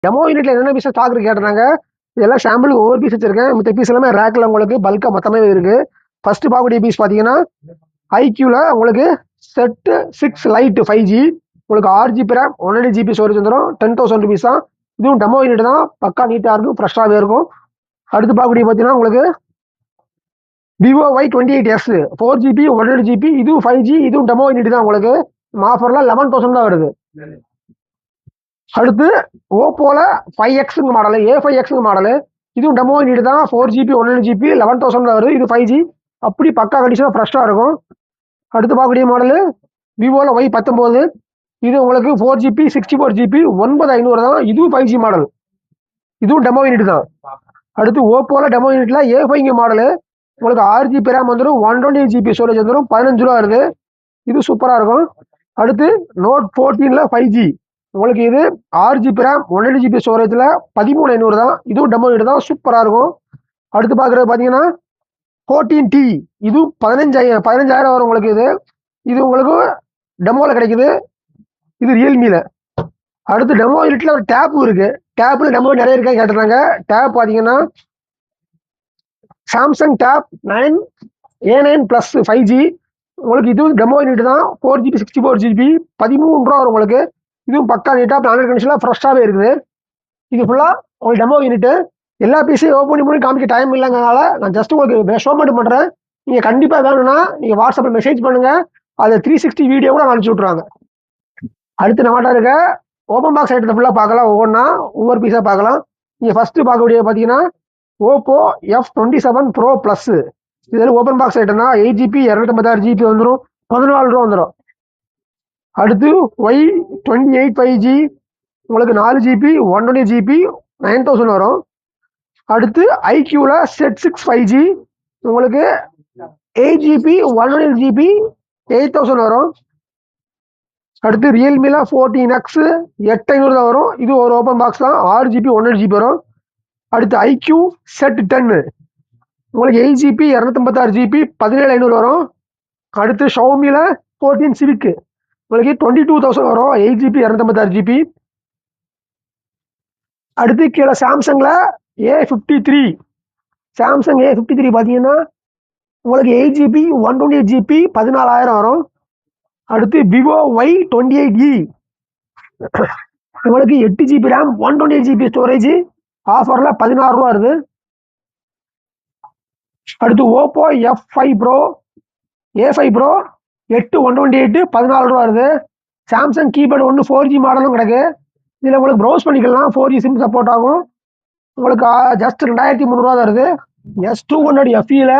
Demo யூனிட்ல என்னென்ன piece stock இருக்கு கேட்டாங்க. இதெல்லாம் சாம்பிள் ஒவ்வொரு பீஸ் வச்சிருக்கேன். மித்த பீஸ் எல்லாமே ரேக்ல உங்களுக்கு பல்கா மொத்தமே இருக்கு. ஃபர்ஸ்ட் பார்க்கக்கூடிய பீஸ் பாத்தீங்கன்னா ஐக்யூல உங்களுக்கு செட் 6 லைட் 5G உங்களுக்கு 6GB ரேம் 120GB ஸ்டோரேஜ் வந்துடும். 10,000 rupees தான். இதுவும் டெமோ யூனிட் தான். பக்கா நீட்டா இருக்கும், ஃப்ரெஷ்ஷாவே இருக்கும். அடுத்து பார்க்கக்கூடிய பார்த்தீங்கன்னா உங்களுக்கு விவோ Y28s 4GB 120GB இதுவும் 5G இதுவும் டெமோ யூனிட் தான். உங்களுக்கு ஆஃபர்ல 11,000 தான் வருது. அடுத்து ஓப்போல 5X மாடல் A5X மாடல் இதுவும் டெமோ யூனிட் தான். 4GB 120GB 11,000 தான் வருது. இது 5G அப்படி பக்கா கண்டிஷனாக ஃப்ரெஷ்ஷாக இருக்கும். அடுத்து பார்க்கக்கூடிய மாடல் விவோல Y19 இது உங்களுக்கு 4GB 64GB 9500 தான். இதுவும் 5G மாடல் இதுவும் டெமோ யூனிட் தான். அடுத்து ஓப்போல டெமோ யூனிட்ல A5 மாடல் உங்களுக்கு 6GB ரேம் வந்துடும் 128GB ஸ்டோரேஜ் வந்துடும் 15 ரூபா வருது. இது சூப்பராக இருக்கும். அடுத்து நோட் 14ல 5G உங்களுக்கு இது 6GB ரேம் 120GB ஸ்டோரேஜ்ல 13,500 தான். இதுவும் டெமோ யூனிட் தான், சூப்பராக இருக்கும். அடுத்து பார்க்குறது பார்த்தீங்கன்னா 14T இது 15,000 வரும் உங்களுக்கு. இது உங்களுக்கு டெமோல கிடைக்குது. இது ரியல்மில. அடுத்து டெமோ யூனிட்ல ஒரு டேப் இருக்கு. டேப்ல டெமோ நிறைய இருக்கா கேட்டுறாங்க. டேப் பாத்தீங்கன்னா Samsung tape 9 A9 plus 5G உங்களுக்கு இதுவும் டெமோ யூனிட் தான். 4GB 64GB 13 ரூபா வரும் உங்களுக்கு. இதுவும் பக்கா நீட்டா பிளான் கண்டிஷன்ல ஃப்ரெஷ்ஷாவே இருக்குது. இது ஃபுல்லா உங்களுக்கு டெமோ யூனிட். எல்லா பீஸையும் ஓப்பன் பண்ணி காமிக்க டைம் இல்லைங்கனால நான் ஜஸ்ட் உங்களுக்கு ஷோ மட்டும் பண்றேன். நீங்க கண்டிப்பா வேணும்னா நீங்க வாட்ஸ்அப்ல மெசேஜ் பண்ணுங்க. அதை 360 வீடியோ கூட அனுப்பிச்சு விட்டுருவாங்க. அடுத்து நம்மகிட்ட இருக்க ஓப்பன் பாக்ஸ் ஐட்டத்தை ஃபுல்லாக பார்க்கலாம். ஒவ்வொன்றா ஒவ்வொரு பீஸாக பார்க்கலாம். நீங்கள் ஃபர்ஸ்ட் பார்க்கக்கூடிய பார்த்தீங்கன்னா ஓப்போ F27 Pro ப்ளஸ் இதில் ஓப்பன் பாக்ஸ் ஐட்டம்னா 8GB 256GB வந்துடும் 14 ரூபா வந்துடும். அடுத்து Y28 5G உங்களுக்கு 4GB 120GB 9,000 வரும். அடுத்து ஐக்யூல செட் 6 5G உங்களுக்கு 8GB 120GB 8,000 வரும். அடுத்து ரியல்மில 14X 8500 தான் வரும். இது ஒரு ஓப்பன் பாக்ஸ் தான். 6GB 120GB வரும். அடுத்து ஐக்யூ செட் 10 உங்களுக்கு 8GB 256GB 17,500 வரும். அடுத்து ஷவுமில 14 Civic உங்களுக்கு 22,000 வரும். 8GB 256GB. அடுத்து கீழே சாம்சங்ல A53 சாம்சங் A53 பார்த்தீங்கன்னா உங்களுக்கு 8GB 128GB 14,000 வரும். அடுத்து விவோ Y28e உங்களுக்கு 8GB ரேம் 128GB ஸ்டோரேஜ் ஆஃபர்ல 16 ரூபா வருது. அடுத்து ஓப்போ A5 Pro 8 128 14 ரூபா வருது. சாம்சங் கீபேட் 4G மாடலும் கிடக்கு. இதில் உங்களுக்கு ப்ரௌஸ் பண்ணிக்கலாம். 4G சிம் சப்போர்ட் ஆகும். உங்களுக்கு ஜஸ்ட் 2,300 ரூபா வருது. S200 FEல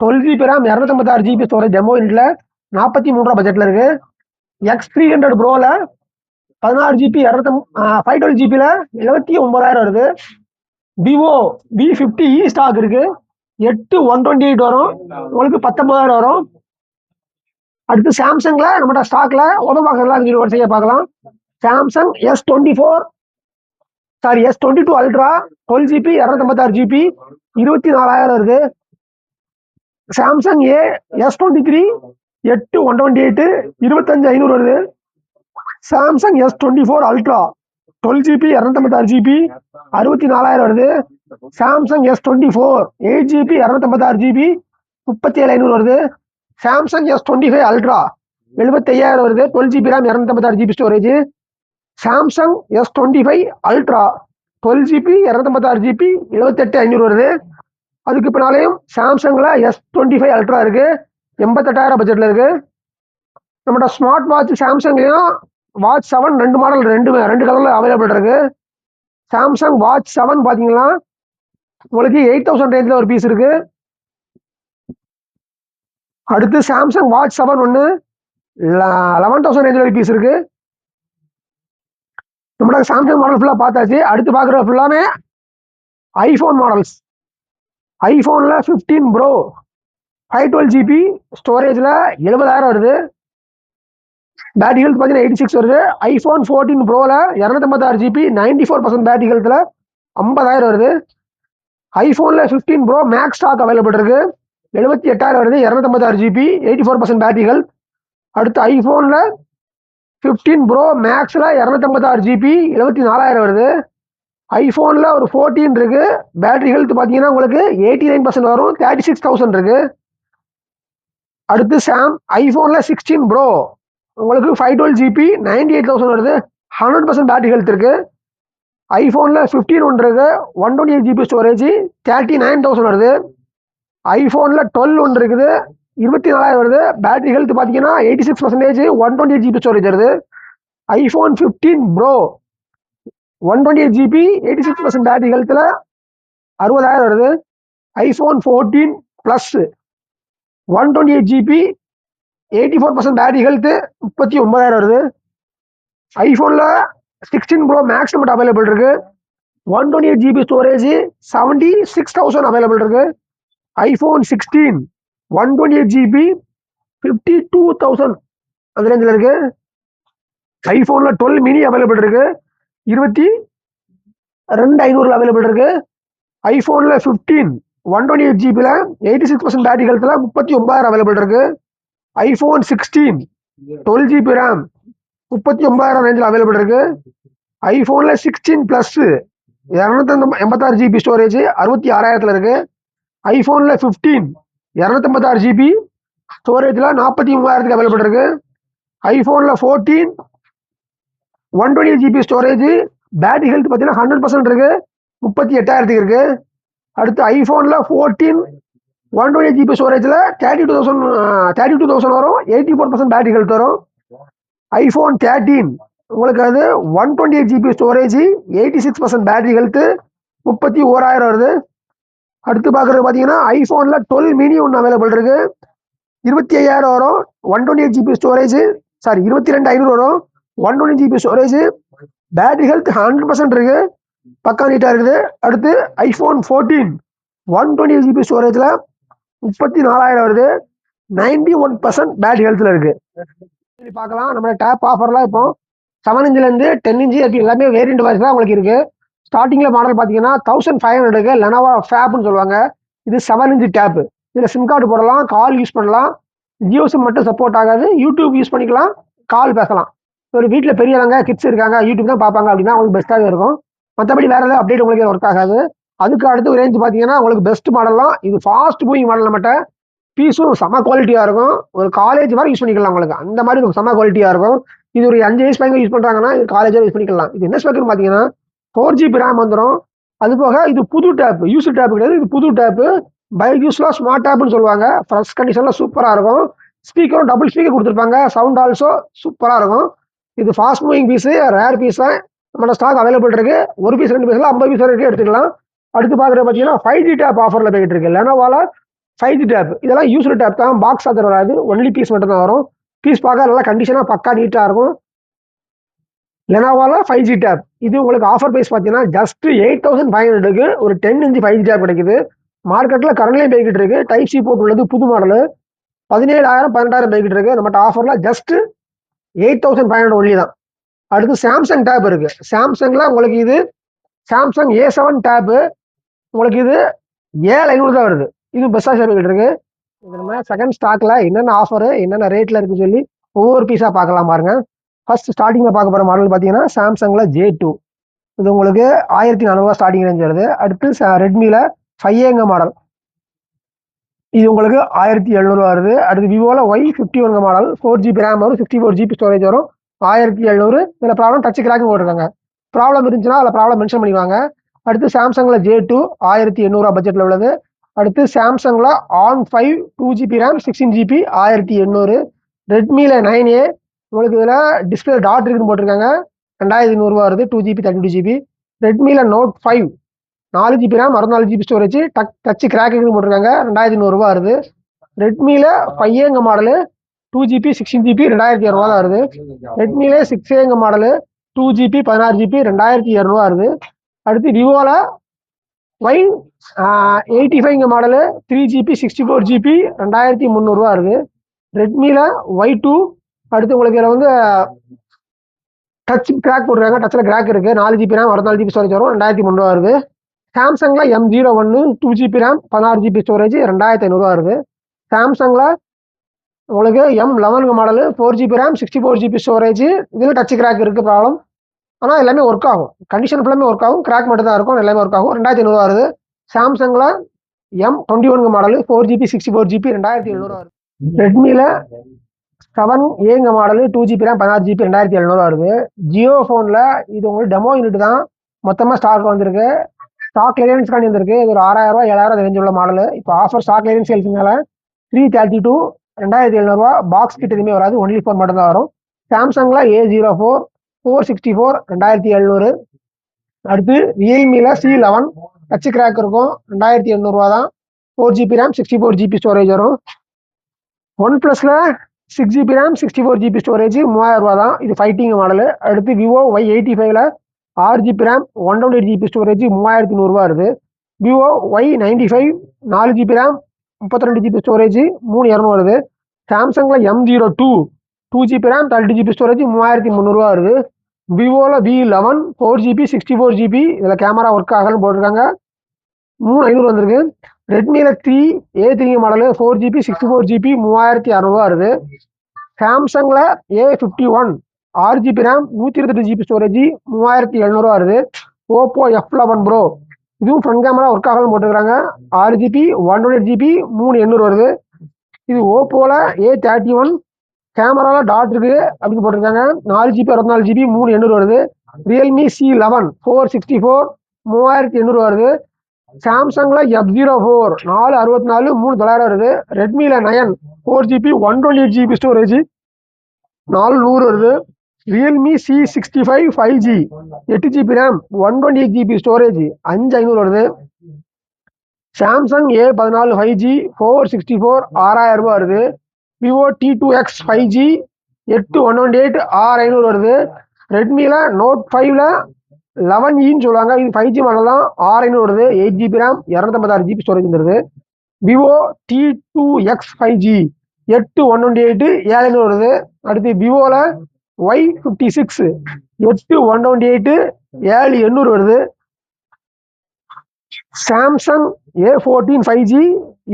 12GB RAM 256GB storage demo யூனிட்ல 43 ரூபா பட்ஜெட்ல இருக்கு. X300 ப்ரோல 16GB 512GBல 79,000 வருது. விவோ V50e ஸ்டாக் இருக்கு. 8 128 வரும் உங்களுக்கு 19,000 வரும். அடுத்து சாம்சங்ல நம்மகிட்ட ஸ்டாக்ல ஓப்பன் பாக்ஸ் எல்லாம் வரிசையா பார்க்கலாம். Samsung S22 ultra 12GB 256GB 24,000 வருது. சாம்சங் S23 8 128 25,500 வருது. Samsung S24 ultra 12GB 256GB 64,000 வருது. சாம்சங் S24 8GB 256GB 37,500 வருது. சாம்சங் S25 அல்ட்ரா 75,000 வருது. 12GB RAM 256GB storage. Samsung S25 ultra 12GB 256GB 78,500 வருது. அதுக்கு பின்னாலையும் சாம்சங்ல S25 அல்ட்ரா இருக்கு. 88,000 பட்ஜெட்ல இருக்கு. நம்மளோட ஸ்மார்ட் வாட்ச் சாம்சங்லயும் வாட்ச் 7 2 மாடல் ரெண்டு கலர்ல அவைலபிள் இருக்கு. சாம்சங் வாட்ச் 7 பாத்தீங்கன்னா உங்களுக்கு 8,000 ரேஞ்சில் ஒரு பீஸ் இருக்கு. அடுத்து சாம்சங் வாட்ச் 7 ஒன்று 11,000 ரேஞ்சில் ஒரு பீஸ் இருக்கு. நம்மளோட சாம்சங் மாடல் ஃபுல்லாக பார்த்தாச்சு. அடுத்து பார்க்குறது ஃபுல்லாமே ஐஃபோன் மாடல்ஸ். ஐஃபோனில் 15 ப்ரோ 512GB ஸ்டோரேஜில் 70,000 வருது. பேட்டரி ஹெல்த் பார்த்தீங்கன்னா 86 வருது. ஐஃபோன் 14 ப்ரோவில் 256GB 94% பேட்டரி ஹெல்த்தில் 50,000 வருது. ஐஃபோனில் 15 ப்ரோ மேக்ஸ் ஸ்டாக் அவைலபிள் இருக்கு. 78,000 வருது. 256GB 84% battery health. அடுத்து ஐஃபோனில் 15 ப்ரோ மேக்ஸில் 256GB 74,000 வருது. ஐஃபோனில் ஒரு 14 இருக்கு. பேட்டரி ஹெல்த் பார்த்தீங்கன்னா உங்களுக்கு 89% வரும். 36,000 இருக்கு. அடுத்து ஐஃபோனில் 16 ப்ரோ உங்களுக்கு 512 GB 98,000 வருது. 100% பேட்டரி ஹெல்த் இருக்கு. ஐஃபோனில் 15 ஒன்று இருக்கு. 128 GB ஸ்டோரேஜ் 39,000 வருது. ஐஃபோனில் 12 ஒன்று இருக்குது. 24,000 வருது. பேட்டரி ஹெல்த் பார்த்தீங்கன்னா 86%, 128 GB ஸ்டோரேஜ் வருது. ஐஃபோன் 15 ப்ரோ 128 GB 86% பேட்டரி ஹெல்த்தில் 60,000 வருது. IPhone 14 plus 128 GB 84% battery health 39,000 வருது. ஐஃபோனில் 16 ப்ரோ மேக்ஸ் மட்டும் அவைலபிள் இருக்கு. 128 GB ஸ்டோரேஜ் 76,000 அவைலபிள் இருக்கு. ஐஃபோன் 16 128 GB 52,000 அந்த ரேஞ்சில் இருக்கு. ஐஃபோனில் 12 மினி அவைலபிள் இருக்கு. 22,500 அவைலபிள் இருக்கு. ஐஃபோனில் 15 128 GB 86% பேட்டரி ஹெல்த்தில் 39,000 அவைலபிள் இருக்கு. ஐஃபோன் 16 12 GB ரேம் 39,000 ரேஞ்சில் அவைலபிள் இருக்கு. ஐஃபோனில் 16 ப்ளஸ் 286 GB ஸ்டோரேஜ் 66,000 இருக்கு. ஐஃபோனில் 15 256 GB ஸ்டோரேஜில் 43,000 அவைலபிள் இருக்கு. ஐஃபோனில் 14 128 GB ஸ்டோரேஜ் பேட்டரி ஹெல்த் பார்த்தீங்கன்னா 100% இருக்கு. 38,000 இருக்கு. அடுத்து ஐஃபோனில் 14 128 GB ஸ்டோரேஜில் 32,000 வரும். 84% பேட்டரி ஹெல்த் வரும். ஐஃபோன் 13 உங்களுக்கு அது 128 GB ஸ்டோரேஜ் 86% பேட்டரி ஹெல்த்து 31,000 வருது. அடுத்து பார்க்குறது பார்த்தீங்கன்னா ஐஃபோனில் 12 மினி ஒன்று அவைலபிள் இருக்கு. 25,000 வரும். 128 GB ஸ்டோரேஜ் 22,500 வரும். 128 GB ஸ்டோரேஜ் பேட்டரி ஹெல்த் 100% இருக்கு. பக்கா நீட்டாக இருக்குது. அடுத்து ஐஃபோன் 14 128 GB ஸ்டோரேஜில் 34,000 வருது. 91% பேட்டரி ஹெல்த்தில் இருக்கு. பார்க்கலாம் நம்ம டேப் ஆஃபர்லாம் இப்போ 7 இன்ச்லேருந்து 10 இன்ச்சு எல்லாமே வேரியண்ட் வைஸ் தான் உங்களுக்கு இருக்கு. ஸ்டார்டிங்கில் மாடல் பார்த்தீங்கன்னா 1500 இருக்கு. லெனோவா ஃபேப்னு சொல்லுவாங்க. இது 7 இன்ச் டேப்பு. இதில் சிம் கார்டு போடலாம், கால் யூஸ் பண்ணலாம். ஜியோ சிம் மட்டும் சப்போர்ட் ஆகாது. யூடியூப் யூஸ் பண்ணிக்கலாம், கால் பேசலாம். ஒரு வீட்டில் பெரியவங்க கிட்ஸ் இருக்காங்க, யூடியூப் தான் பார்ப்பாங்க அப்படின்னா உங்களுக்கு பெஸ்ட்டாகவே இருக்கும். மற்றபடி வேறு ஏதாவது அப்டேட் உங்களுக்கு ஒர்க் ஆகாது. அதுக்கு அடுத்து ரேஞ்ச் பார்த்தீங்கன்னா உங்களுக்கு பெஸ்ட் மாடல்லாம் இது ஃபாஸ்ட் மூவிங் மாடல் மட்டும் பீஸும் செம்ம குவாலிட்டியாக இருக்கும். ஒரு காலேஜ் வரை யூஸ் பண்ணிக்கலாம் உங்களுக்கு. அந்த மாதிரி செம்ம குவாலிட்டியாக இருக்கும். இது ஒரு 5 வயசு பையன் யூஸ் பண்ணுறாங்கன்னா இது காலேஜாக யூஸ் பண்ணிக்கலாம். இது என்ன ஸ்பெக்குன்னு பார்த்தீங்கன்னா 4 GB ரேம் வந்துடும். அது போக இது புது டேப், யூஸ் டேப் கிடையாது. இது புது டேப்பு. பைஜூஸ்லாம் ஸ்மார்ட் டேப்னு சொல்லுவாங்க. ஃப்ரெஷ் கண்டிஷனில் சூப்பராக இருக்கும். ஸ்பீக்கரும் டபுள் ஸ்பீக்கர் கொடுத்துருப்பாங்க. சவுண்ட் ஆல்சோ சூப்பராக இருக்கும். இது fast moving piece, rare piece தான். நம்ம ஸ்டாக் அவைலபிள் இருக்கு. ஒரு பீஸ் 2 பீஸ்லாம் 50 பீஸ் வரைக்கும் எடுத்துக்கலாம். அடுத்து பார்க்குறது பார்த்தீங்கன்னா 5G டேப் ஆஃபரில் போயிட்டு இருக்கு. லெனோவால 5G டேப் இதெல்லாம் யூஸ்டு டேப் தான். பாக்ஸ் சார்ஜர் வராது. ஒன்லி பீஸ் மட்டும் தான் வரும். பீஸ் பார்க்க நல்லா கண்டிஷனாக பக்கா நீட்டாக இருக்கும். லெனோவால 5G டேப் இது உங்களுக்கு ஆஃபர் ப்ரைஸ் பார்த்தீங்கன்னா ஜஸ்ட் 8,500க்கு ஒரு 10 இன்ச் 5G டேப் கிடைக்குது. மார்க்கெட்டில் கரண்ட்லேயும் போய்கிட்டு இருக்கு. டைப் சி போர்ட் உள்ளது புது மாடலு 17,000 18,000 போய்கிட்டு இருக்கு. நம்மகிட்ட ஆஃபரில் ஜஸ்ட் 8,500 ஒன்லி தான். அடுத்து சாம்சங் டேப் இருக்கு. சாம்சங்ல உங்களுக்கு இது சாம்சங் A7 டேப்பு உங்களுக்கு இது 7,500 தான் வருது. இது பெஸ்ட்டாக போய்கிட்டு இருக்கு. இது நம்ம செகண்ட் ஸ்டாக்ல என்னென்ன ஆஃபரு என்னென்ன ரேட்ல இருக்குன்னு சொல்லி ஒவ்வொரு பீஸாக பார்க்கலாம் பாருங்க. ஃபர்ஸ்ட் ஸ்டார்டிங்கில் பார்க்க போகிற மாடல் பார்த்தீங்கன்னா சாம்சங்கில் J2 இது உங்களுக்கு 1,400 ஸ்டார்டிங் ரேஞ்ச் வருது. அடுத்து ரெட்மியில் 5A மாடல் இது உங்களுக்கு 1,700 வருது. அடுத்து விவோவில் Y51 மாடல் 4 GB ரேம் வரும். 64 GB ஸ்டோரேஜ் வரும். 1,700. இதில் ப்ராப்ளம் டச் கிராக் போட்டிருக்காங்க. ப்ராப்ளம் இருந்துச்சுன்னா அதில் ப்ராப்ளம் மென்ஷன் பண்ணிடுவாங்க. அடுத்து சாம்சங்கில் J2 1,800 பட்ஜெட்டில் உள்ளது. அடுத்து சாம்சங்கில் On5 2 GB RAM 16 GB 1,800. ரெட்மியில் 9A உங்களுக்கு இதில் டிஸ்பிளே டாட் இருக்குன்னு போட்டிருக்காங்க. 2,200 வருது. 2 GB 32 GB. ரெட்மியில் Note 5 4 GB RAM 64 GB storage touch crack இருக்குன்னு போட்டிருக்காங்க. 2,200 வருது. ரெட்மியில் 5A மாடலு 2 GB 16 GB 2,200 தான் வருது. ரெட்மியில் 6A மாடலு 2 GB 16 GB 2,200 வருது. அடுத்து விவோவில் Y85 மாடலு 3 GB 64 GB 2,300 வருது. ரெட்மியில் Y2 அடுத்து உங்களுக்கு இதில் வந்து டச் கிராக் போட்டிருக்காங்க. டச்சில் கிராக் இருக்கு. 4 GB ரேம் 64 GB ஸ்டோரேஜ் வரும். 2,300 வருது. சாம்சங்கில் M01 2 GB RAM 16 GB storage 2,500 வருது. சாம்சங்கில் உங்களுக்கு M11 model 4 GB RAM 64 GB storage இதில் டச் கிராக் இருக்கு ப்ராப்ளம் ஆனால் எல்லாமே ஒர்க் ஆகும். கண்டிஷன் ஃபுல்லாமே ஒர்க் ஆகும். கிராக் மட்டும் தான் இருக்கும். எல்லாமே ஒர்க் ஆகும். 2500 வருது. சாம்சங்கில் M21 மாடலு 4GB 64GB 2700 வருது. ரெட்மியில் 7A model 2GB RAM 16GB 2700 வருது. ஜியோ ஃபோனில் இது உங்களுக்கு டெமோ யூனிட் தான். மொத்தமாக ஸ்டாக் வந்திருக்கு. ஸ்டாக் கிளியரன்ஸ் காண்டி வந்திருக்கு. இது ஒரு 6000 7000 ரேஞ்ச் உள்ள மாடலு. இப்போ ஆஃபர் ஸ்டாக் கிளியரன்ஸ் சேல்ஸ்னால 332 2700 பாக்ஸ் கிட்ட எதுவுமே வராது. ஒன்லி ஃபோன் மட்டும் தான் வரும். சாம்சங்கில் A04 464 2700. அடுத்து ரியல்மியில் C11 டச் கிராக் இருக்கும். 2800 தான். 4GB RAM 64GB ஸ்டோரேஜ் வரும். ஒன் ப்ளஸில் 6GB RAM 64GB ஸ்டோரேஜ் 3000 தான். இது ஃபைட்டிங் மாடலு. அடுத்து விவோ Y85ல் 6GB RAM 128GB ஸ்டோரேஜ் 3100 வருது. Vivo Y95 4GB RAM 32GB storage 3200 வருது. சாம்சங்கில் M02 2GB RAM 32GB storage 3300 வருது. விவோவில் V11 4GB 64GB இதில் கேமரா ஒர்க் ஆகலன்னு போட்டிருக்காங்க. 3500 வந்திருக்கு. ரெட்மியில் A3 மாடலு 4GB 64GB 3600 வருது. சாம்சங்கில் A51 6GB RAM 128GB storage 3700 வருது. ஓப்போ F11 ப்ரோ இதுவும் ஃப்ரண்ட் கேமரா ஒர்க் ஆகலன்னு போட்டுருக்காங்க. 6GB 128GB 3800 வருது. இது ஓப்போவில் A31 கேமராவில் டாட் இருக்கு அப்படின்னு போட்டிருக்காங்க. 4GB 64GB 3800 வருது. ரியல்மி C11 464 3800 வருது. சாம்சங்கில் F04 464 3900 வருது. ரெட்மியில் 9 4GB 128GB ஸ்டோரேஜ் 400 வருது. Realme C65 5G 8GB RAM 128GB storage 5500 வருது. சாம்சங் A14 5G 464 6000 வருது. விவோ T2X 5G 8128 6500 வருது. ரெட்மியில் Note 5ல் 11Eன்னு சொல்லுவாங்க. இது 5G மாடல் தான். 6500 வருது. 8GB RAM 256GB ஸ்டோரேஜ் வந்துருது. விவோ T2X 5G 8128 7500 வருது. அடுத்து விவோவில் Y56 8128 7800 வருது. சாம்சங் A14 5G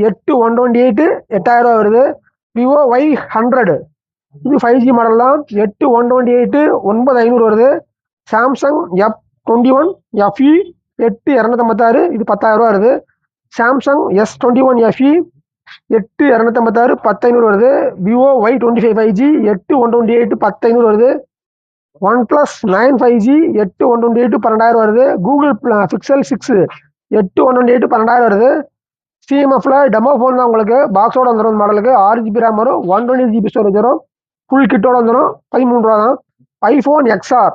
8128 8000 வருது. விவோ Y100 இது 5G மாடல் தான். 8128 9500 வருது. சாம்சங் F21 FE 8256 இது 10000 வருது. சாம்சங் S21 FE 8256 10500 வருது. விவோ Y25 5G 8128 10500 வருது. ஒன் ப்ளஸ் 9 5G 8128 12000 வருது. கூகுள் பிக்சல் 6 8128 12000 வருது. சிஎம்எஃப்ல டெமோ ஃபோன் தான் உங்களுக்கு பாக்ஸோட வந்துடும். மாடலுக்கு 6GB RAM வரும். 128GB ஸ்டோரேஜ் வரும். ஃபுல் கிட்டோட வந்துடும். 13 தான். ஐஃபோன் XR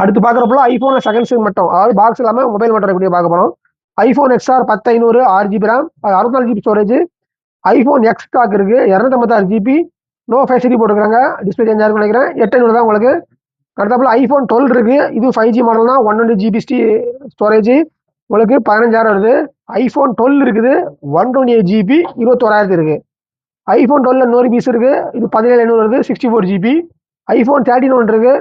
அடுத்து பார்க்குறப்பல ஐஃபோனில் செகண்ட்ஸுக்கு மட்டும், அதாவது பாக்ஸ் இல்லாமல் மொபைல் மட்டும் எப்படி பார்க்க போகிறோம். IPhone XR 10500 6GB RAM 64GB storage. IPhone X stock இருக்குது 256GB நோ ஃபேசிலிட்டி போட்டுருக்காங்க. டிஸ்பிளே சேஞ்ச் ஆகும்னு நினைக்கிறேன். 8500 தான் உங்களுக்கு. அடுத்தப்பல ஐஃபோன் 12 இருக்குது. இது 5G மாடல் தான். 120GB ஸ்டோரேஜ் உங்களுக்கு 15000 வருது. ஐஃபோன் 12 இருக்குது 128GB 21000 இருக்குது. ஐஃபோன் 12 இன்னொரு பீஸ் இருக்குது. இது 17500 வருது. 64GB. ஐஃபோன் 13 ஒன்று இருக்குது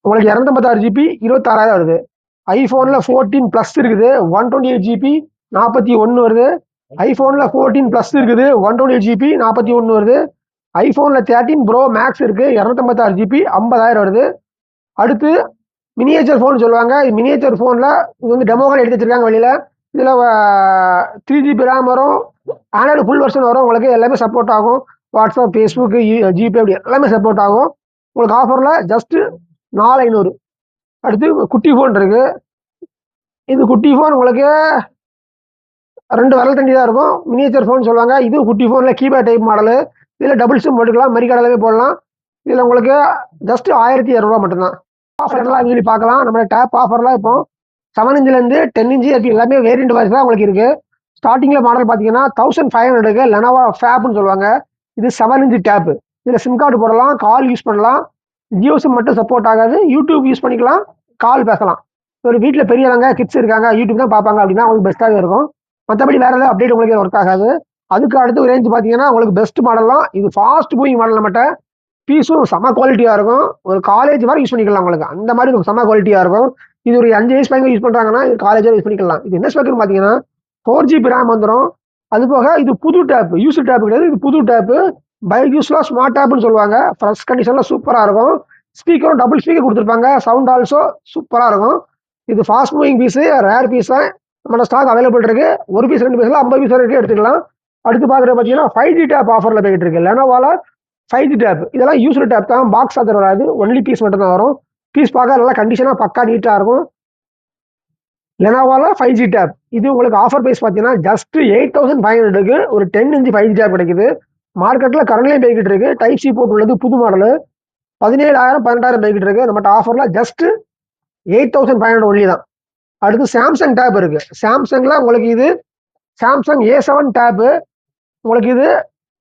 உங்களுக்கு 256GB 26000 வருது. ஐஃபோனில் 14 ப்ளஸ் இருக்குது 128GB 41 வருது. ஐஃபோனில் 14 ப்ளஸ் இருக்குது 128GB 41 வருது. ஐஃபோனில் 13 ப்ரோ மேக்ஸ் இருக்குது 256GB 50000 வருது. அடுத்து மினியேச்சர் ஃபோன் சொல்லுவாங்க. மினியேச்சர் ஃபோனில் இது வந்து டெமோ கார்டு எடுத்து வச்சிருக்காங்க வெளியில். இதில் 3GB RAM வரும். ஆண்ட்ராய்டு ஃபுல் வெர்ஷன் வரும். உங்களுக்கு எல்லாமே சப்போர்ட் ஆகும். வாட்ஸ்அப், ஃபேஸ்புக்கு, ஜிபே அப்படி எல்லாமே சப்போர்ட் ஆகும். உங்களுக்கு ஆஃபரில் ஜஸ்ட்டு 4500. அடுத்து குட்டி ஃபோன் இருக்குது. இது குட்டி ஃபோன் உங்களுக்கு 2 விரல் தண்டி தான் இருக்கும். மினியேச்சர் ஃபோன் சொல்லுவாங்க. இது குட்டி ஃபோனில் கீபேட் டைப் மாடலு. இதில் டபுள் சிம் போட்டுக்கலாம். மெரிக்கார்டில் போடலாம். இதில் உங்களுக்கு ஜஸ்ட்டு 1200 மட்டும்தான். ஆஃபர் எல்லாம் சொல்லி பார்க்கலாம். நம்ம டேப் ஆஃபர்லாம் இப்போ 7 இன்ச்லேருந்து 10 இன்ச்சு எல்லாமே வேரியண்ட் வைஸ் தான் உங்களுக்கு இருக்குது. ஸ்டார்டிங்கில் மாடல் பார்த்தீங்கன்னா 1500 லெனோவா ஃபேப்னு சொல்லுவாங்க. இது 7 இன்ச் டேப்பு. இதில் சிம் கார்டு போடலாம். கால் யூஸ் பண்ணலாம். ஜியோ சிம் மட்டும் சப்போர்ட் ஆகாது. யூடியூப் யூஸ் பண்ணிக்கலாம். கால் பேசலாம். ஒரு வீட்டில் பெரியவங்க கிட்ஸ் இருக்காங்க, யூடியூப் தான் பார்ப்பாங்க அப்படின்னா உங்களுக்கு பெஸ்ட்டாகவே இருக்கும். மற்றபடி வேறு ஏதாவது அப்டேட் உங்களுக்கு ஒர்க் ஆகாது. அதுக்கு அடுத்து ரேஞ்ச் பார்த்தீங்கன்னா உங்களுக்கு பெஸ்ட் மாடல்லாம் இது ஃபாஸ்ட் மூவிங் மாடல். நம்மகிட்ட பீஸும் செம்ம குவாலிட்டியாக இருக்கும். ஒரு காலேஜ் வரை யூஸ் பண்ணிக்கலாம். உங்களுக்கு அந்த மாதிரி செம்ம குவாலிட்டியாக இருக்கும். இது ஒரு 5 வயசு பையன் யூஸ் பண்ணுறாங்கன்னா இது காலேஜாக யூஸ் பண்ணிக்கலாம். இது என்ன ஸ்பெக்குன்னு பார்த்தீங்கன்னா 4GB RAM வந்துடும். அது போக இது புது டேப், யூஸ் டேப் கிடையாது. இது புது டேப்பு. பைக் யூஸ்லாம் ஸ்மார்ட் டேப்னு சொல்லுவாங்க. ஃப்ரெஷ் கண்டிஷனில் சூப்பராக இருக்கும். ஸ்பீக்கரும் டபுள் ஸ்பீக்கர் கொடுத்துருப்பாங்க. சவுண்ட் ஆல்சோ சூப்பராக இருக்கும். இது fast moving piece, rare piece தான். நம்மளோட ஸ்டாக் அவைலபிள் இருக்கு. ஒரு பீஸ் 2 பீஸ்ல 50 பீஸ் வரைக்கும் எடுத்துக்கலாம். அடுத்து பார்க்குறது பார்த்தீங்கன்னா 5G டேப் ஆஃபரில் போயிட்டு இருக்கு. லெனோவால 5G டேப், இதெல்லாம் யூஸ்டு டேப் தான், பாக்ஸ் ஆதர் வராது, ஒன்லி பீஸ் மட்டும் தான் வரும். பீஸ் பார்க்க நல்லா கண்டிஷனாக பக்கா நீட்டாக இருக்கும். லெனோவால 5G டேப், இது உங்களுக்கு ஆஃபர் ப்ரைஸ் பார்த்தீங்கன்னா ஜஸ்ட் 8500க்கு ஒரு 10 இன்ச் 5G டேப் கிடைக்குது. மார்க்கெட்டில் கரண்ட்லேயும் போய்கிட்டு இருக்கு. டைப் சி போர்ட் உள்ளது, புது மாடலு 17,000 12,000 போய்கிட்டு இருக்கு. நம்மகிட்ட ஆஃபரில் ஜஸ்ட் 8500 ஒன்லி தான். அடுத்து சாம்சங் டேப் இருக்கு. சாம்சங்ல உங்களுக்கு இது சாம்சங் A7 டேப்பு, உங்களுக்கு இது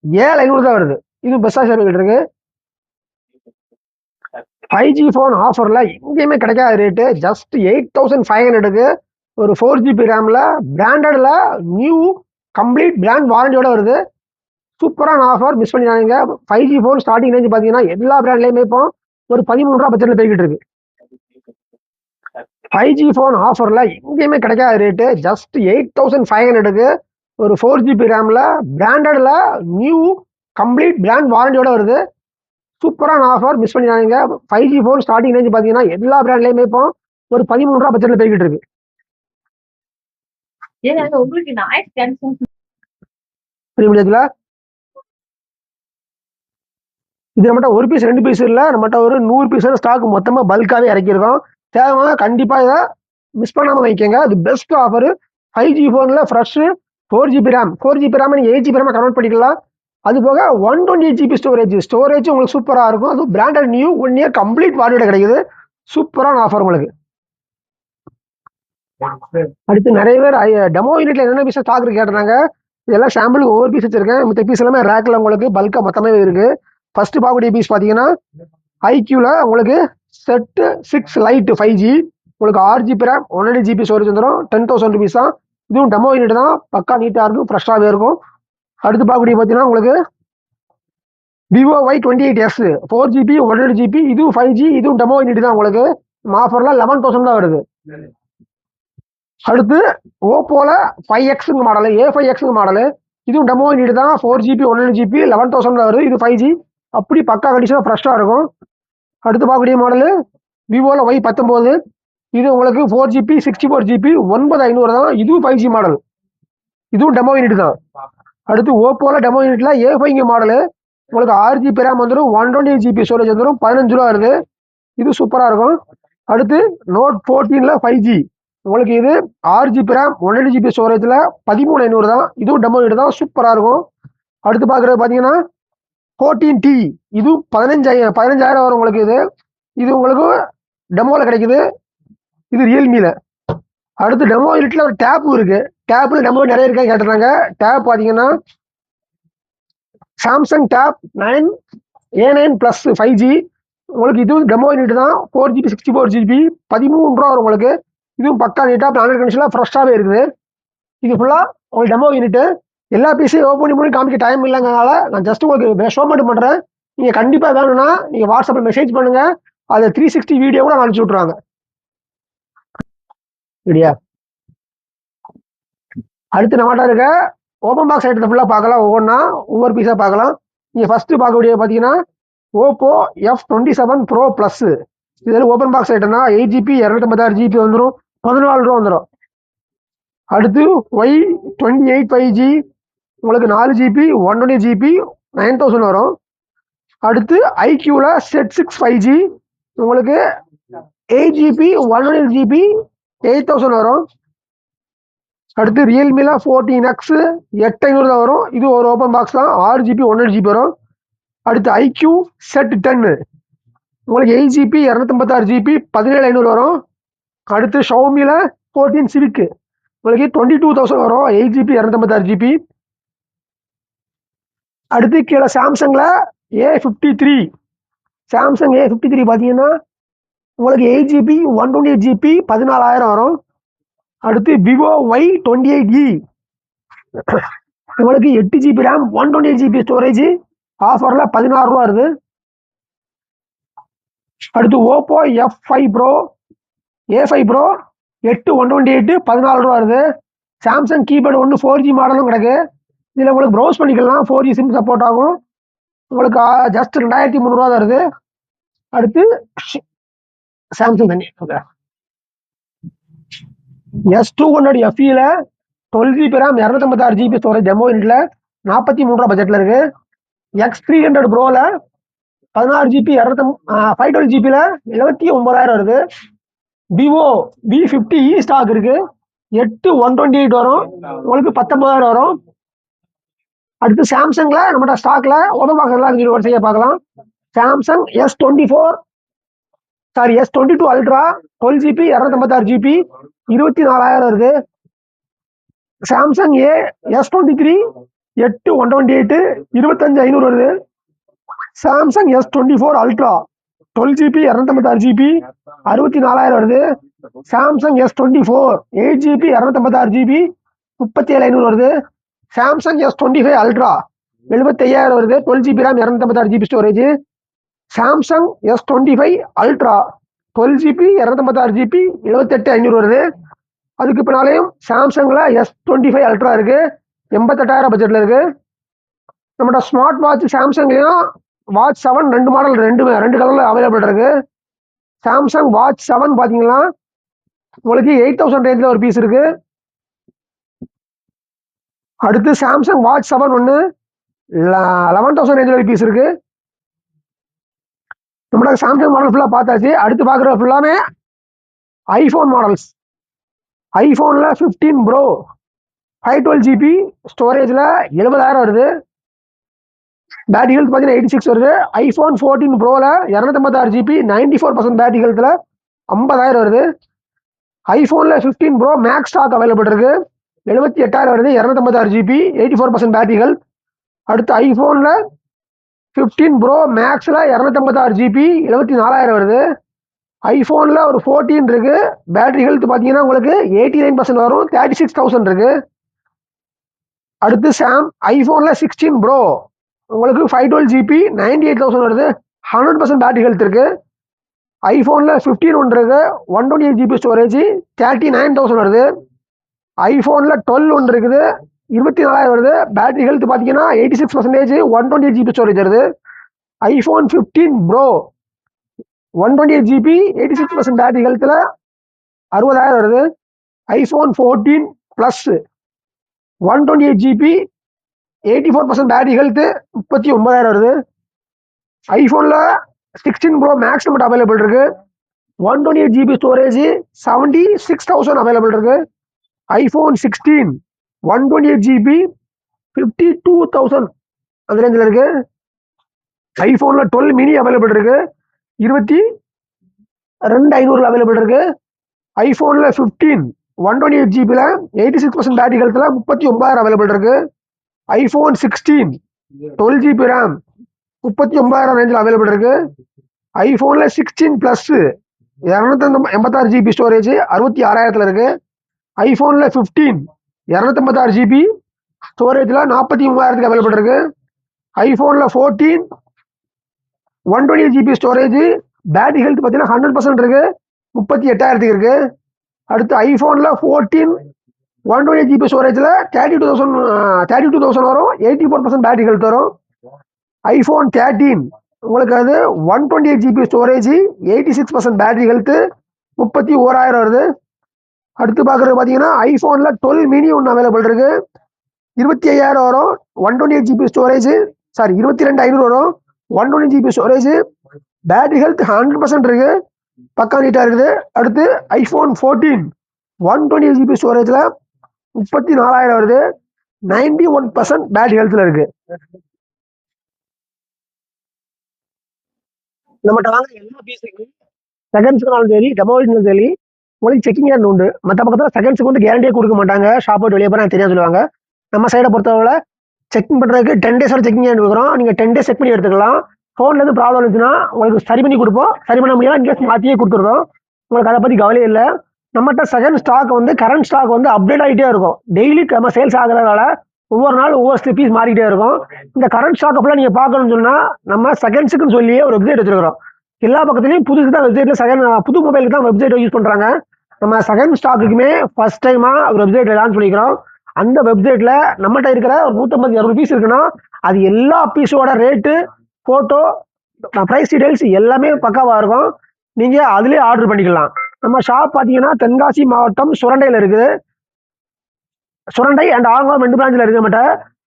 7500 தான் வருது. இது பெஸ்ட்டாக போய்கிட்டு இருக்கு. 5G ஃபோன் ஆஃபரில் எங்கேயுமே கிடைக்காத ரேட்டு, ஜஸ்ட் 8500க்கு ஒரு 4GB ரேமில் பிராண்டடில் நியூ கம்ப்ளீட் பிராண்ட் வாரண்டியோட வருது. சூப்பரான ஆஃபர், மிஸ் பண்ணிடாதீங்க. 5G ஃபோன் ஸ்டார்டிங் ரேஞ்ச் பார்த்தீங்கன்னா எல்லா பிராண்ட்லேயுமே இப்போ ஒரு 13 ரூபா பட்ஜெட்டில் போய்கிட்டு இருக்கு. 5G ஃபோன் ஆஃபரில் எங்கேயுமே கிடைக்காத ரேட்டு, ஜஸ்ட் 8500க்கு ஒரு 4GB ரேமில் பிராண்டடில் நியூ கம்ப்ளீட் பிராண்ட் வாரண்டியோட வருது. சூப்பரான ஆஃபர், மிஸ் பண்ணிடாதீங்க. 5G ஃபோன் ஸ்டார்டிங் ரேஞ்ச் பார்த்தீங்கன்னா எல்லா பிராண்ட்லேயுமே இப்போ ஒரு 13 ரூபா பட்ஜெட்டில் போய்கிட்டு இருக்கு. இது நம்மகிட்ட ஒரு பீஸ் 2 பீஸ் இல்லை, நம்மகிட்ட ஒரு 100 பீஸ் ஸ்டாக் மொத்தமாக பல்காகவே இறக்கியிருக்கோம். தேவையான கண்டிப்பாக இதை மிஸ் பண்ணாமல் வைக்கங்க. அது பெஸ்ட் ஆஃபர். 5G ஃபோனில் fresh 4GB RAM, 4GB RAM நீங்கள் 8GB ரேம் கன்வெர்ட் பண்ணிக்கலாம். அது போக 128GB ஸ்டோரேஜ் உங்களுக்கு சூப்பராக இருக்கும். அது பிராண்டட் நியூ 1 இயர் கம்ப்ளீட் வாரண்டியோட கிடைக்குது. சூப்பரான ஆஃபர் உங்களுக்கு. அடுத்து நிறைய பேர் டெமோ யூனிட்ல என்னென்ன பீஸ் ஸ்டாக் இருக்கு கேட்டாங்க. இதெல்லாம் சாம்பிளுக்கு ஒவ்வொரு பீஸ் வச்சிருக்கேன். மற்ற பீஸ் எல்லாமே ரேக்கில் உங்களுக்கு பல்காக மொத்தமே இருக்கு. ஃபர்ஸ்ட் பார்க்கக்கூடிய பீஸ் பார்த்தீங்கன்னா ஐக்யூவில் உங்களுக்கு செட் 6 லைட் 5G, உங்களுக்கு 6GB ரேம் 128GB ஸ்டோரேஜ் வந்துடும். 10,000 ருபீஸ் தான். இதுவும் டெமோ யூனிட் தான், பக்கா நீட்டாக இருக்கும், ஃப்ரெஷ்ஷாகவே இருக்கும். அடுத்து பார்க்கக்கூடிய பார்த்தீங்கன்னா உங்களுக்கு Vivo Y28s 4GB 128GB, இதுவும் 5G, இதுவும் டெமோ யூனிட் தான். உங்களுக்கு ஆஃபரில் 11,000 தான் வருது. அடுத்து ஓப்போல 5X மாடலு, A5X மாடலு, இதுவும் டெமோ யூனிட் தான், 4GB 128GB 11,000 தான் வருது. இது 5G, அப்படி பக்கா கண்டிஷனாக ஃப்ரெஷ்ஷாக இருக்கும். அடுத்து பார்க்கக்கூடிய மாடலு விவோவில் Y19, இது உங்களுக்கு 4GB 64GB 9500 தான். இதுவும் 5G மாடல், இதுவும் டெமோ யூனிட் தான். அடுத்து ஓப்போவில் டெமோ யூனிட்ல A5 மாடலு, உங்களுக்கு 6GB ரேம் வந்துடும், 128GB ஸ்டோரேஜ் வந்துடும், 15 ரூபா வருது. இது சூப்பராக இருக்கும். அடுத்து நோட் 14ல 5G, உங்களுக்கு இது 6GB ரேம் 128GB ஸ்டோரேஜில் 13,500 தான். இதுவும் டெமோ யூனிட் தான், சூப்பராக இருக்கும். அடுத்து பார்க்குறது பார்த்தீங்கன்னா 14T, இது 15,000 வரும் உங்களுக்கு. இது உங்களுக்கு டெமோவில் கிடைக்குது. இது ரியல்மியில். அடுத்து டெமோ யூனிட்ல ஒரு டேப்பும் இருக்கு. டேப்பில் டெமோ நிறைய இருக்கா கேட்டுறாங்க. டேப் பார்த்தீங்கன்னா Samsung tape 9 A9 plus 5G, உங்களுக்கு இதுவும் டெமோ யூனிட் தான், 4GB 64GB 13 ரூபா வரும் உங்களுக்கு. இதுவும் பக்கா நீட்டாக பிளானட் கண்டிஷனில் ஃப்ரெஷ்ஷாகவே இருக்குது. இது ஃபுல்லாக உங்களுக்கு டெமோ யூனிட்டு. எல்லா பீஸையும் ஓப்பன் பண்ணி காமிக்க டைம் இல்லைங்கனால நான் ஜஸ்ட் உங்களுக்கு ஷோ மட்டும் பண்ணுறேன். நீங்கள் கண்டிப்பாக வேணும்னா நீங்கள் வாட்ஸ்அப்பில் மெசேஜ் பண்ணுங்கள். அதை 360 வீடியோ கூட அனுப்பிச்சி விட்ருவாங்க. சரியா? அடுத்து நம்மகிட்ட இருக்க ஓப்பன் பாக்ஸ் ஐட்டத்தை ஃபுல்லாக பார்க்கலாம். ஒவ்வொரு பீஸாக பார்க்கலாம். நீங்கள் ஃபஸ்ட்டு பார்க்கக்கூடிய பார்த்தீங்கன்னா ஓப்போ F27 Pro Plus. இதில் ஓப்பன் பாக்ஸ் ஐட்டம்னா 8GB 256GB வந்துடும், 14 ரூபா வந்துடும். அடுத்து Y28 5G, உங்களுக்கு 4GB 128GB 9,000 வரும். அடுத்து ஐக்யூவில் செட் 6 5G, உங்களுக்கு 8GB 128GB 8,000 வரும். அடுத்து ரியல்மியில் 14X 8500 தான் வரும். இது ஒரு ஓப்பன் பாக்ஸ் தான், 6GB 128GB வரும். அடுத்து ஐக்யூ செட் 10, உங்களுக்கு 8GB 256GB 17,500 வரும். அடுத்து ஷவுமியில் 14 Civic, உங்களுக்கு 22,000 வரும், 8GB 256GB. அடுத்து கீழே சாம்சங்கில் A53, சாம்சங் A53 பார்த்தீங்கன்னா உங்களுக்கு 8GB 128GB 14,000 வரும். அடுத்து விவோ Y28e, உங்களுக்கு 8GB ரேம் 128GB ஸ்டோரேஜ், ஆஃபரில் 16 ரூபா வருது. அடுத்து ஓப்போ A5 Pro 8 128 14 ரூபா வருது. சாம்சங் கீபேர்டு 4G மாடலும் கிடக்கு. இதில் உங்களுக்கு ப்ரௌஸ் பண்ணிக்கலாம், 4G சிம் சப்போர்ட் ஆகும். உங்களுக்கு ஜஸ்ட் 2,300 தான் வருது. அடுத்து சாம்சங் தண்ணி ஓகே S200 FE-ல 12 GB RAM 256 GB storage demo யூனிட்ல 43 ரூபா பட்ஜெட்ல இருக்கு. X300 Pro-ல 16 GB 512 GB-ல 79,000 வருது. Vivo V50e ஸ்டாக் இருக்கு. 8128 வரும், உங்களுக்கு 19,000 வரும். அடுத்து சாம்சங்ல நம்மகிட்ட ஸ்டாக்ல ஓபன் பாக்ஸ்லாம் வரிசையா பார்க்கலாம். Samsung S22 ultra 12 GB 256 GB 24,000 வருது. சாம்சங் S23 8128 25,500 வருது. Samsung S24 ultra 12 GB 256 GB 64,000 வருது. சாம்சங் S24 8 GB 256 GB 37,500 வருது. சாம்சங் S25 அல்ட்ரா 75,000 வருது. 12 GB RAM 256 GB storage. Samsung S25 ultra 12 GB 256 GB 78,500 வருது. அதுக்கு பின்னாலேயும் சாம்சங்ல S25 அல்ட்ரா இருக்கு, 88,000 பட்ஜெட்ல இருக்கு. நம்மளோட ஸ்மார்ட் வாட்ச் சாம்சங்லயும் வாட்ச் 7 ரெண்டு மாடல் ரெண்டு கலர்ல அவைலபிள் இருக்கு. சாம்சங் வாட்ச் 7 பாத்தீங்கன்னா உங்களுக்கு 8,000 ரேஞ்சில் ஒரு பீஸ் இருக்கு. அடுத்து சாம்சங் வாட்ச் 7 ஒன்று 11,000 ரேஞ்சில் ஒரு பீஸ் இருக்கு. நம்மளுக்கு சாம்சங் மாடல் ஃபுல்லாக பார்த்தாச்சு. அடுத்து பார்க்குறது ஃபுல்லாமே ஐஃபோன் மாடல்ஸ். ஐஃபோனில் 15 Pro 512 GB ஸ்டோரேஜில் 70,000 வருது. பேட்டரி ஹெல்த் பார்த்தீங்கன்னா 86 வருது. ஐஃபோன் 14 Pro-ல 256 GB 94% பேட்டரி ஹெல்த்தில் 50,000 வருது. ஐஃபோனில் 15 Pro மேக்ஸ் ஸ்டாக் அவைலபிள் இருக்கு, 78,000 வருது. 256 GB 84% பேட்டரி ஹெல்த். அடுத்து ஐஃபோனில் 15 Pro மேக்ஸில் 256 GB 74,000 வருது. ஐஃபோனில் ஒரு 14 இருக்கு, பேட்டரி ஹெல்த் பார்த்தீங்கன்னா உங்களுக்கு 89% வரும், 36,000 இருக்கு. அடுத்து ஐஃபோனில் 16 Pro உங்களுக்கு 512 GB 98,000 வருது, 100% பேட்டரி ஹெல்த் இருக்கு. ஐஃபோனில் 15 ஒன்று இருக்கு, 128 GB ஸ்டோரேஜ் 39,000 வருது. ஐஃபோனில் 12 ஒன்று இருக்குது, 24,000 வருது. பேட்டரி ஹெல்த் பார்த்தீங்கன்னா 86%, 128 GB ஸ்டோரேஜ் வருது. ஐஃபோன் 15 Pro 128 GB 86% பேட்டரி ஹெல்த்தில் 60,000 வருது. IPhone 14 Plus 128 GB 84% battery health 39,000 வருது. ஐஃபோனில் 16 Pro மேக்ஸ் மட்டும் அவைலபிள் இருக்கு, 128 GB ஸ்டோரேஜ் 76,000 அவைலபிள் இருக்கு. ஐஃபோன் 16 128 GB 52,000 அந்த ரேஞ்சில் இருக்கு. ஐஃபோனில் 12 மினி அவைலபிள் இருக்கு, 22,500 அவைலபிள் இருக்கு. ஐஃபோனில் 15 128 GB 86% பேட்டரி ஹெல்த்தில் 39,000 அவைலபிள் இருக்கு. ஐஃபோன் 16 12 GB RAM 39,000 ரேஞ்சில் அவைலபிள் இருக்கு. ஐஃபோனில் 16 Plus 286 GB ஸ்டோரேஜ் 66,000 இருக்கு. ஐஃபோனில் 15 256 GB ஸ்டோரேஜில் 43,000 அவைலபிள் இருக்கு. ஐஃபோனில் 14 128 GB ஸ்டோரேஜ் பேட்டரி ஹெல்த் பார்த்தீங்கன்னா 100% இருக்கு, 38,000 இருக்கு. அடுத்து ஐஃபோனில் 14 128 GB ஸ்டோரேஜில் 32,000 வரும், 84% பேட்டரி ஹெல்த் வரும். ஐஃபோன் 13 உங்களுக்கு அது 128 GB ஸ்டோரேஜ் 86% பேட்டரி ஹெல்த் 31,000 வருது. அடுத்து பார்க்குறது பார்த்தீங்கன்னா ஐஃபோனில் 12 மினி ஒன்று அவைலபிள் இருக்கு, 25,000 வரும், 128 GB ஸ்டோரேஜ் 22,500 வரும், 120 GB ஸ்டோரேஜ் பேட்டரி ஹெல்த் 100% இருக்கு, பக்கா நீட்டாக இருக்குது. அடுத்து ஐஃபோன் 14 128 GB ஸ்டோரேஜில் 34,000 வருது, 91% பேட்டரி ஹெல்த்தில் இருக்கு. நம்மகிட்ட வாங்க எல்லா பீஸுக்கும் செகண்ட்ஸுக்குனாலும் சரி டெமோவிலும் சரி உங்களுக்கு செக்கிங் ஹேண்ட் உண்டு. மற்ற பக்கத்தில் செகண்ட்ஸுக்கு வந்து கேரண்டியே கொடுக்க மாட்டாங்க, ஷாப் போட்டு வெளியே போனால் தெரியாது சொல்லுவாங்க. நம்ம சைடை பொறுத்தவரை செக்கிங் பண்ணுறதுக்கு 10 days செக்கிங் ஹேண்ட் கொடுக்குறோம். நீங்கள் 10 days செக் பண்ணி எடுத்துக்கலாம். ஃபோன்லேருந்து ப்ராப்ளம் இருந்துச்சுன்னா உங்களுக்கு சரி பண்ணி கொடுப்போம், சரி பண்ண முடியாது இன்கேஸ் மாற்றியே கொடுத்துருக்கோம். உங்களுக்கு அதை பற்றி கவலையே இல்லை. நம்மகிட்ட செகண்ட் ஸ்டாக் வந்து கரண்ட் ஸ்டாக் வந்து அப்டேட் ஆகிட்டே இருக்கும். டெய்லி நம்ம சேல்ஸ் ஆகிறதுனால ஒவ்வொரு நாள் ஒவ்வொரு பீஸ் மாறிக்கிட்டே இருக்கும். இந்த கரண்ட் ஸ்டாக் ஃபுல்லாக நீங்கள் பார்க்கணும்னு சொன்னால் நம்ம செகண்ட்ஸுக்குன்னு சொல்லியே ஒரு வெப்சைட் வச்சுருக்கிறோம். எல்லா பக்கத்துலையும் புதுசு தான் வெப்சைட்டில் புது மொபைலுக்கு தான் வெப்சைட் யூஸ் பண்ணுறாங்க. நம்ம செகண்ட் ஸ்டாக்குக்குமே ஃபர்ஸ்ட் டைமாக ஒரு வெப்சைட் லான்ச் பண்ணிக்கிறோம். அந்த வெப்சைட்டில் நம்மகிட்ட இருக்கிற ஒரு 150-200 பீஸ் இருக்குன்னா அது எல்லா பீஸோட ரேட்டு, ஃபோட்டோ, ப்ரைஸ் டீடைல்ஸ் எல்லாமே பக்காவாக இருக்கும். நீங்கள் அதிலே ஆர்டர் பண்ணிக்கலாம். நம்ம ஷாப் பார்த்தீங்கன்னா தென்காசி மாவட்டம் சுரண்டையில் இருக்குது. சுரண்டை அண்ட் ஆலங்குளம் 2 பிரான்ச்சில் இருக்குது நம்மகிட்ட.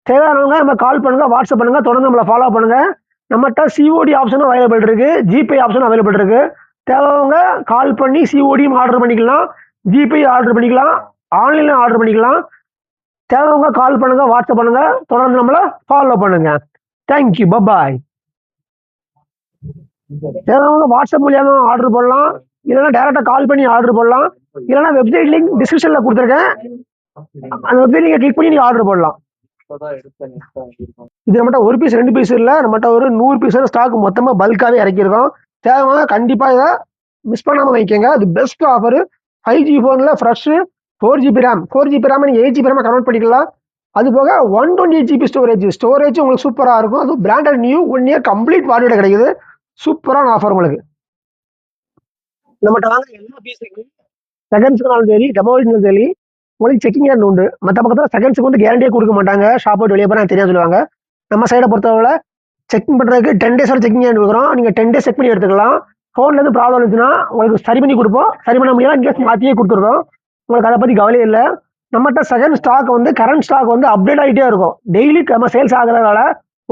தேவையானவங்க நம்ம கால் பண்ணுங்கள், வாட்ஸ்அப் பண்ணுங்கள், தொடர்ந்து நம்மளை ஃபாலோ பண்ணுங்கள். நம்மகிட்ட சிஓடி ஆப்ஷனும் அவைலபிள் இருக்குது, ஜிபே ஆப்ஷனும் அவைலபிள் இருக்குது. தேவையானவங்க கால் பண்ணி சிஓடியும் ஆர்டர் பண்ணிக்கலாம், ஜிபே ஆர்டர் பண்ணிக்கலாம், ஆன்லைனில் ஆர்டர் பண்ணிக்கலாம். தேவையானவங்க கால் பண்ணுங்கள், வாட்ஸ்அப் பண்ணுங்கள், தொடர்ந்து நம்மளை ஃபாலோ பண்ணுங்கள். தேங்க்யூ, பபாய். தேவையானவங்க வாட்ஸ்அப் மூலியமா ஆர்டர் பண்ணலாம், இல்லைன்னா டேரெக்டாக கால் பண்ணி ஆர்டர் பண்ணலாம், இல்லைன்னா வெப்சைட் லிங்க் டிஸ்கிரிப்ஷனில் கொடுத்துருக்கேன், அந்த வெப்சைட் நீங்கள் கிளிக் பண்ணி நீங்கள் ஆர்டர் பண்ணலாம். இது நம்மகிட்ட 1 பீஸ் 2 பீஸ் இல்லை, நம்மகிட்ட ஒரு 100 பீஸ் ஸ்டாக் மொத்தமாக பல்காகவே இறக்கியிருக்கோம். தேவையான கண்டிப்பாக இதை மிஸ் பண்ணாமல் வைக்கங்க. அது பெஸ்ட் ஆஃபர். 5G ஃபோனில் fresh 4GB RAM, 4GB RAM நீங்கள் 8GB ரேம் கன்வெர்ட் பண்ணிக்கலாம். அது போக 128GB ஸ்டோரேஜ் உங்களுக்கு சூப்பராக இருக்கும். அது branded new 1 year complete warranty கிடைக்குது. சூப்பரான ஆஃபர் உங்களுக்கு. நம்மகிட்ட வாங்க எல்லா பீஸுக்கும் செகண்ட்ஸுக்குனாலும் சரி, டெமோனாலும் சரி, உங்களுக்கு செக்கிங் ஹேண்ட் உண்டு. மற்ற பக்கத்தில் செகண்ட்ஸுக்கு வந்து கேரண்டியே கொடுக்க மாட்டாங்க. ஷாப் போட்டு வெளியே போனால் தெரியாது சொல்லுவாங்க. நம்ம சைடை பொறுத்தவரை செக்கிங் பண்ணுறதுக்கு 10 days செக்கிங் ஹேண்ட் கொடுக்குறோம். நீங்கள் 10 days செக் பண்ணி எடுத்துக்கலாம். ஃபோன்லேருந்து ப்ராப்ளம் இருந்துச்சுன்னா உங்களுக்கு சரி பண்ணி கொடுப்போம். சரி பண்ண முடியாது, இன்கேஸ் மாற்றியே கொடுத்துருக்கோம். உங்களுக்கு அதை பற்றி கவலையே இல்லை. நம்மகிட்ட செகண்ட் ஸ்டாக் வந்து கரண்ட் ஸ்டாக் வந்து அப்டேட் ஆகிட்டே இருக்கும். டெய்லி நம்ம சேல்ஸ் ஆகிறதுனால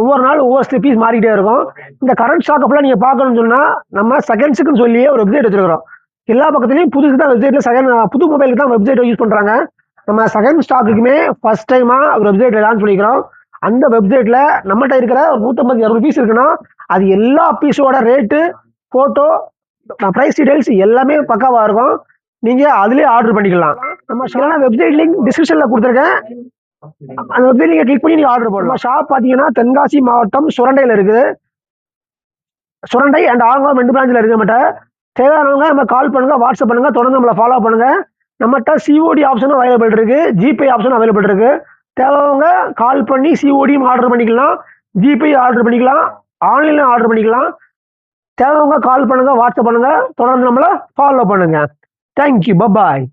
ஒவ்வொரு நாள் ஒவ்வொரு பீஸ் மாறிக்கிட்டே இருக்கும். இந்த கரண்ட் ஸ்டாக் அப்பெல்லாம் நீங்கள் பார்க்கணும்னு சொன்னால் நம்ம செகண்ட்ஸுக்குன்னு சொல்லியே ஒரு வெப்சைட் வச்சுருக்கிறோம். எல்லா பக்கத்துலையும் புதுசு தான் வெப்சைட்டில் புது மொபைலுக்கு தான் வெப்சைட் யூஸ் பண்ணுறாங்க. நம்ம செகண்ட் ஸ்டாக்குக்குமே ஃபர்ஸ்ட் டைமாக ஒரு வெப்சைட் லான்ச் பண்ணிக்கிறோம். அந்த வெப்சைட்டில் நம்மகிட்ட இருக்கிற 150-200 பீஸ் இருக்குன்னா அது எல்லா பீஸோட ரேட்டு, ஃபோட்டோ, ப்ரைஸ் டீடைல்ஸ் எல்லாமே பக்காவாக இருக்கும். நீங்கள் அதிலே ஆர்டர் பண்ணிக்கலாம். நம்ம வெப்சைட் லிங்க் டிஸ்கிரிப்ஷனில் கொடுத்துருக்கேன், அந்த வெப்சைட் நீங்கள் கிளிக் பண்ணி நீங்கள் ஆர்டர் பண்ணலாம். ஷாப் பார்த்தீங்கன்னா தென்காசி மாவட்டம் சுரண்டையில் இருக்குது. சுரண்டை அண்ட் ஆலங்குளம் 2 பிரான்ச்சில் இருக்குது நம்மகிட்ட. தேவையானவங்க நம்ம கால் பண்ணுங்கள், வாட்ஸ்அப் பண்ணுங்கள், தொடர்ந்து நம்மளை ஃபாலோ பண்ணுங்கள். நம்மகிட்ட சிஓடி ஆப்ஷனும் அவைலபிள் இருக்குது, ஜிபே ஆப்ஷனும் அவைலபிள் இருக்குது. தேவையானவங்க கால் பண்ணி சிஓடியும் ஆர்டர் பண்ணிக்கலாம், ஜிபே ஆர்டர் பண்ணிக்கலாம், ஆன்லைனில் ஆர்டர் பண்ணிக்கலாம். தேவையானவங்க கால் பண்ணுங்கள், வாட்ஸ்அப் பண்ணுங்கள், தொடர்ந்து நம்மளை ஃபாலோ பண்ணுங்கள். Thank you, bye bye.